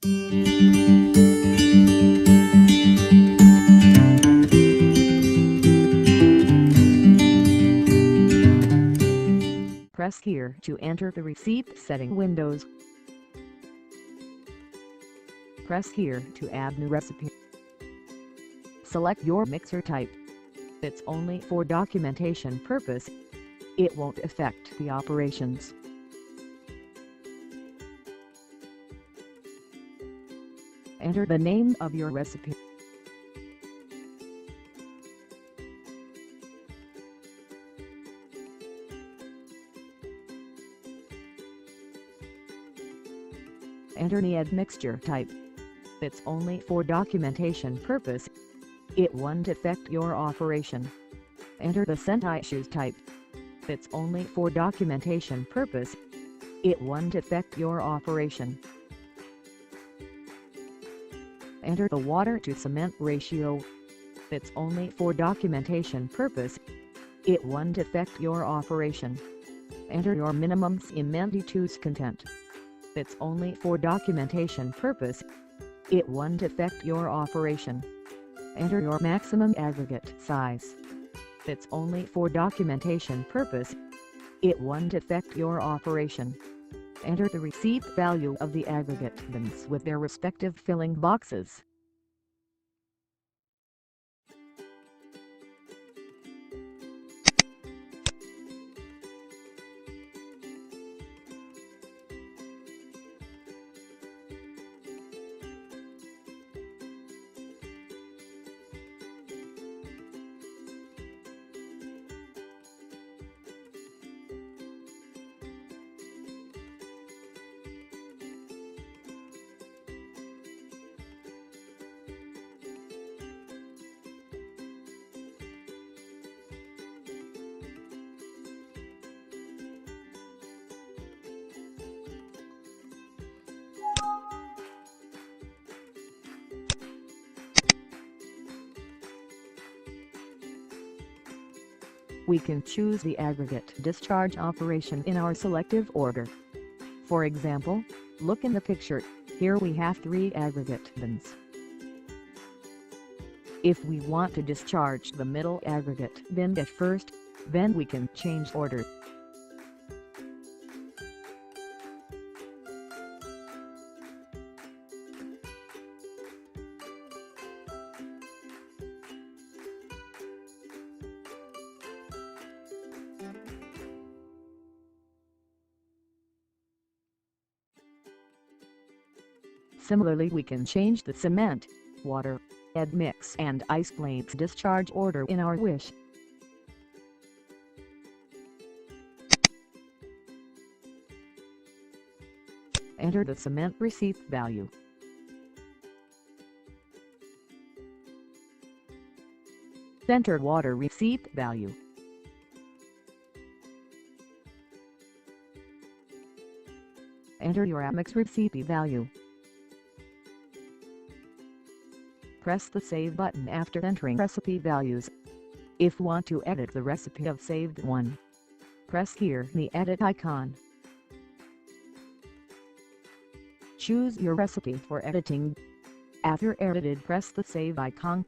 Press here to enter the receipt setting windows. Press here to add new recipe. Select your mixer type. It's only for documentation purpose. It won't affect the operations. Enter the name of your recipe. Enter the add mixture type. It's only for documentation purpose. It won't affect your operation. Enter the scent issues type. It's only for documentation purpose. It won't affect your operation. Enter the water to cement ratio. It's only for documentation purpose. It won't affect your operation. Enter your minimum cement use content. It's only for documentation purpose. It won't affect your operation. Enter your maximum aggregate size. It's only for documentation purpose. It won't affect your operation. Enter the receipt value of the aggregate bins with their respective filling boxes. We can choose the aggregate discharge operation in our selective order. For example, look in the picture, here we have 3 aggregate bins. If we want to discharge the middle aggregate bin at first, then we can change order. Similarly, we can change the cement, water, add mix and ice plates discharge order in our wish. Enter the cement receipt value. Enter water receipt value. Enter your mix receipt value. Press the Save button after entering recipe values. If want to edit the recipe of saved one, press here the edit icon. Choose your recipe for editing. After edited, press the Save icon.